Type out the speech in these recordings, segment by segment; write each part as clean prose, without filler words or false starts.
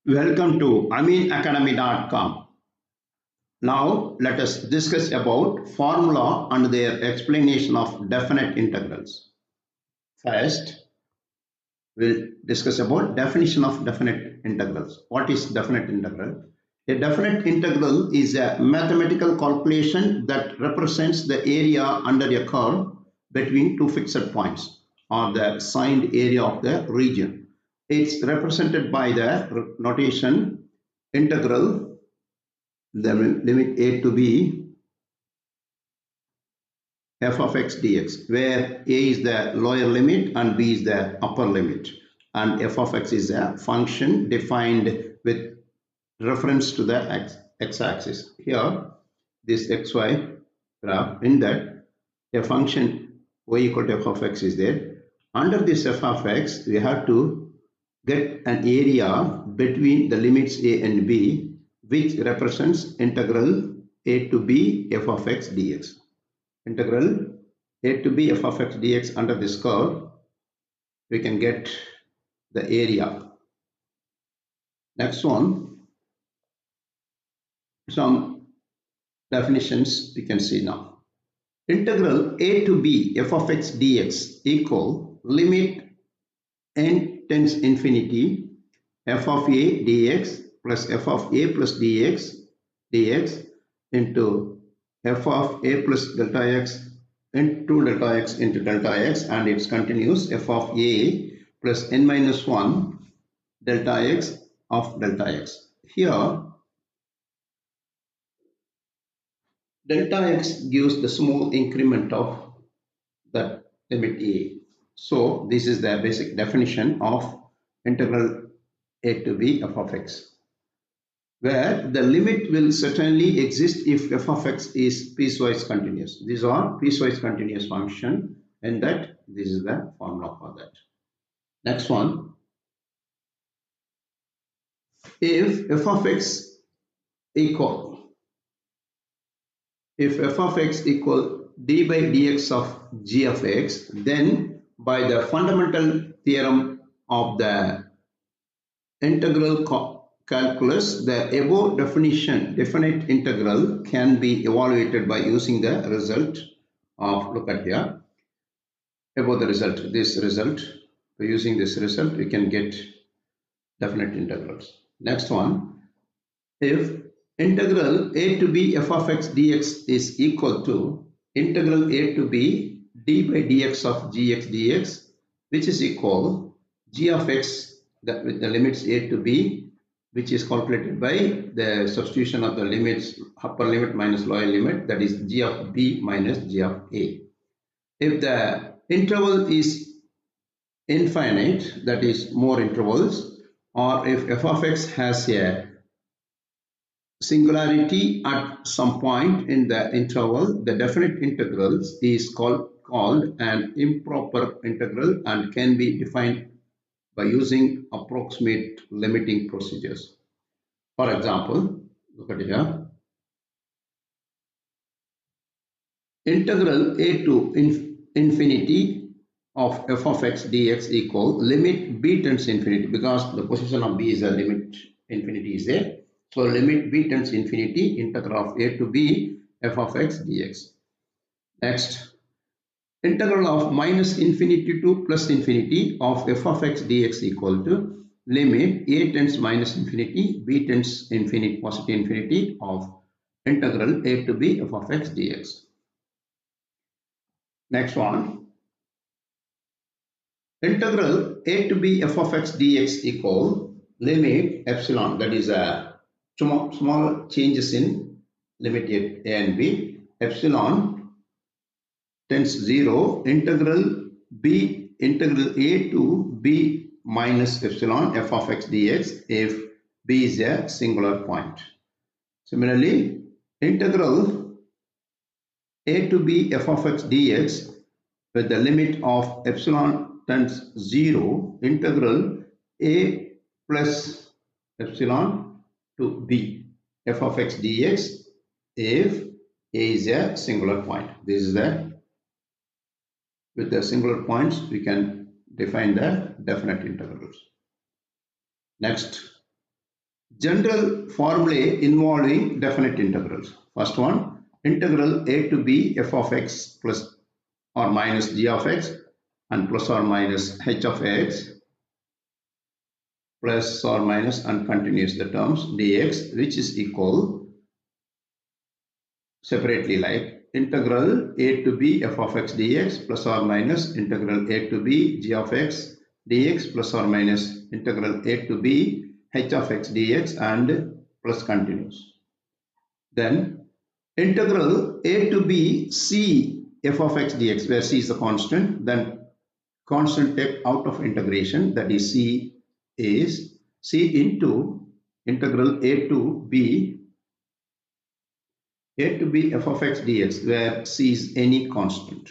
Welcome to aminacademy.com. Now let us discuss about formula and their explanation of definite integrals. First, we'll discuss about definition of definite integrals. What is definite integral? A definite integral is a mathematical calculation that represents the area under a curve between two fixed points or the signed area of the region. It's represented by the notation integral the limit a to b f of x dx, where a is the lower limit and b is the upper limit, and f of x is a function defined with reference to the x-axis. Here, this xy graph, in that a function y equal to f of x is there. Under this f of x, we have to get an area between the limits a and b, which represents integral a to b f of x dx. Integral a to b f of x dx under this curve, we can get the area. Next one, some definitions we can see now. Integral a to b f of x dx equal limit n tends infinity f of a dx plus f of a plus dx into f of a plus delta x into delta x into delta x, and its continuous f of a plus n minus 1 delta x of delta x. Here, delta x gives the small increment of that limit a. So this is the basic definition of integral a to b f of x, where the limit will certainly exist if f of x is piecewise continuous. These are piecewise continuous function, and that this is the formula for that. Next one, if f of x equal d by dx of g of x, then by the fundamental theorem of the integral calculus, the above definition definite integral can be evaluated by using the result of, look at here, above the result, this result. By using this result, we can get definite integrals. Next one, if integral a to b f of x dx is equal to integral a to b d by dx of gx dx, which is equal g of x with the limits a to b, which is calculated by the substitution of the limits upper limit minus lower limit, that is g of b minus g of a. If the interval is infinite, that is more intervals, or if f of x has a singularity at some point in the interval, the definite integrals is called an improper integral and can be defined by using approximate limiting procedures. For example, look at here. Integral a to infinity of f of x dx equal limit b tends infinity, because the position of b is a limit infinity is there. So limit b tends infinity integral of a to b f of x dx. Next, integral of minus infinity to plus infinity of f of x dx equal to limit a tends minus infinity, b tends infinity, positive infinity of integral a to b f of x dx. Next one, integral a to b f of x dx equal limit epsilon, that is a small changes in limit a and b, epsilon tends 0, integral a to b minus epsilon f of x dx if b is a singular point. Similarly, integral a to b f of x dx with the limit of epsilon tends 0, integral a plus epsilon to b f of x dx if a is a singular point. This is the, with the singular points, we can define the definite integrals. Next, General formulae involving definite integrals. First one, integral a to b f of x plus or minus g of x and plus or minus h of x plus or minus and continues the terms dx, which is equal separately like integral a to b f of x dx plus or minus integral a to b g of x dx plus or minus integral a to b h of x dx and plus continues. Then integral a to b c f of x dx, where c is the constant, then constant take out of integration, that is c is c into integral a to b f of x dx, where c is any constant.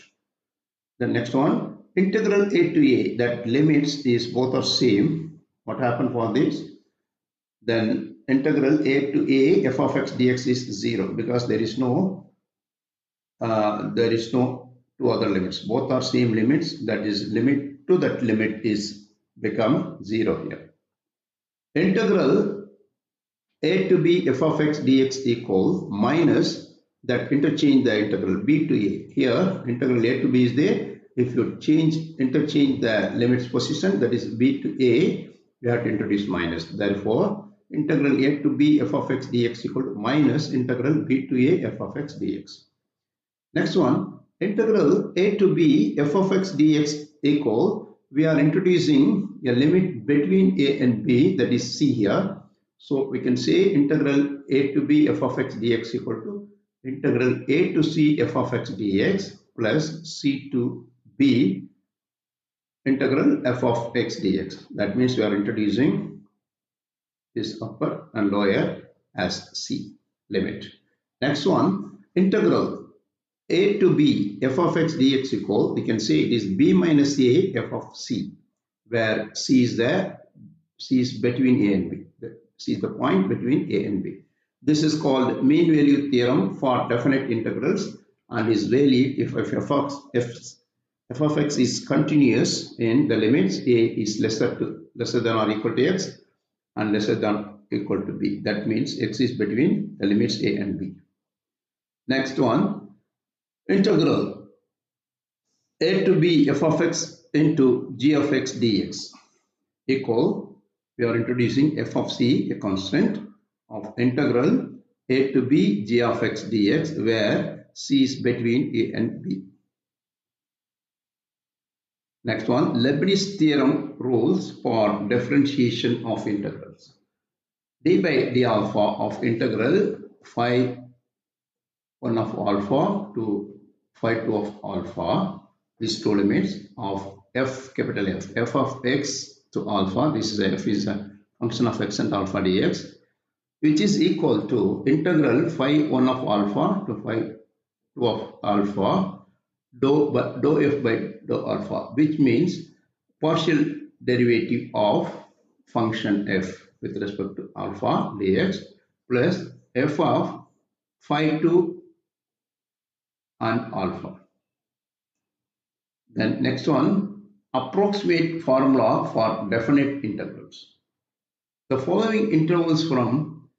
The next one, integral a to a, that limits is both are same. What happened for this? Then integral a to a f of x dx is 0 because there is no two other limits. Both are same limits. That is limit to that limit is become 0 here. Integral a to b f of x dx equal minus that interchange the integral b to a. Here integral a to b is there. If you interchange the limits position, that is b to a, we have to introduce minus. Therefore, integral a to b f of x dx equal to minus integral b to a f of x dx. Next one, integral a to b f of x dx equal, we are introducing a limit between a and b, that is c here. So we can say integral a to b f of x dx equal to integral a to c f of x dx plus c to b integral f of x dx. That means we are introducing this upper and lower as c limit. Next one, integral a to b f of x dx equal, we can say it is b minus a f of c, where c is between a and b. C is the point between a and b. This is called mean value theorem for definite integrals and is valid if f of x is continuous in the limits a is lesser than or equal to x and lesser than equal to b. That means x is between the limits a and b. Next one, integral a to b f of x into g of x dx equal, we are introducing f of c, a constant of integral a to b g of x dx, where c is between a and b. Next one, Leibniz theorem rules for differentiation of integrals. d by d alpha of integral phi 1 of alpha to phi 2 of alpha, these two limits of f capital F of x to alpha, this is f is a function of x and alpha dx, which is equal to integral phi 1 of alpha to phi 2 of alpha dou f by dou alpha, which means partial derivative of function f with respect to alpha dx plus f of phi 2 and alpha. Then next one, approximate formula for definite integrals. The following intervals from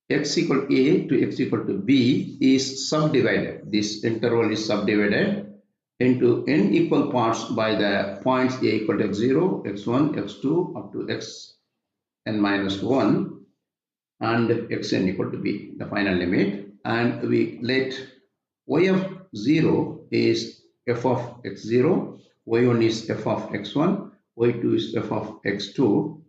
x equal to a to x equal to b is subdivided. This interval is subdivided into n equal parts by the points a equal to x0, x1, x2 up to xn minus 1 and xn equal to b, the final limit, and we let y of 0 is f of x0, y1 is f of x1, y2 is f of x2,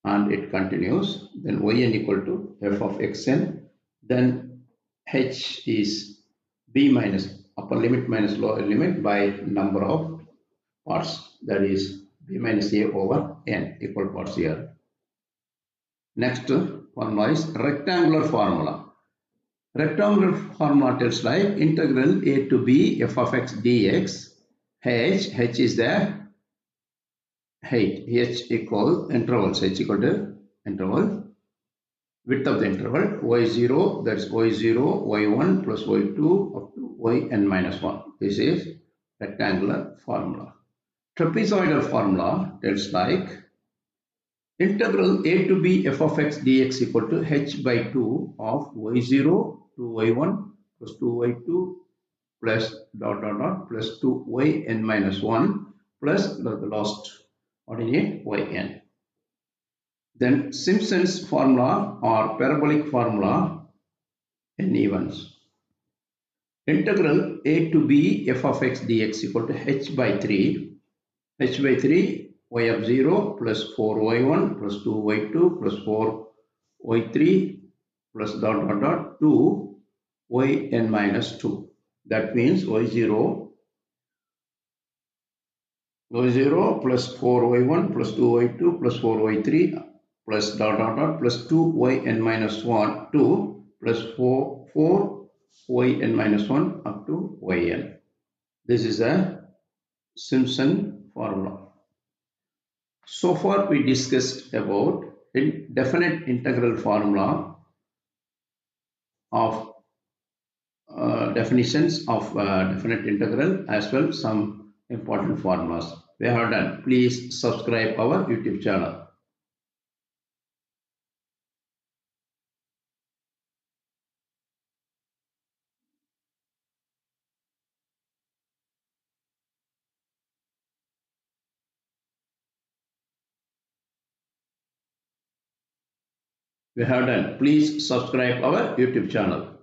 and it continues. Then yn equal to f of xn, then h is b minus upper limit minus lower limit by number of parts, that is b minus a over n, equal parts here. Next formula is rectangular formula. Rectangular formula tells like integral a to b f of x dx, h is the height, h equal intervals, h equal to interval, width of the interval, y0, that is y0, y1 plus y2 up to yn minus 1. This is rectangular formula. Trapezoidal formula tells like Integral a to b f of x dx equal to h by 2 of y0 to y1 plus 2y2 plus dot dot dot plus 2yn minus 1 plus the last ordinate yn. Then Simpson's formula or parabolic formula in evens. Integral a to b f of x dx equal to h by 3 y of 0 plus 4y1 plus 2y2 plus 4y3 plus dot dot dot 2yn minus 2. That means y0 plus 4y1 plus 2y2 plus 4y3 plus dot dot dot plus 2yn minus 1 2 plus 4yn minus 1 up to yn. This is a Simpson formula. So far we discussed about definite integral formula of definitions of definite integral as well some important formulas. We have done. Please subscribe our YouTube channel. We have done. Please subscribe our YouTube channel.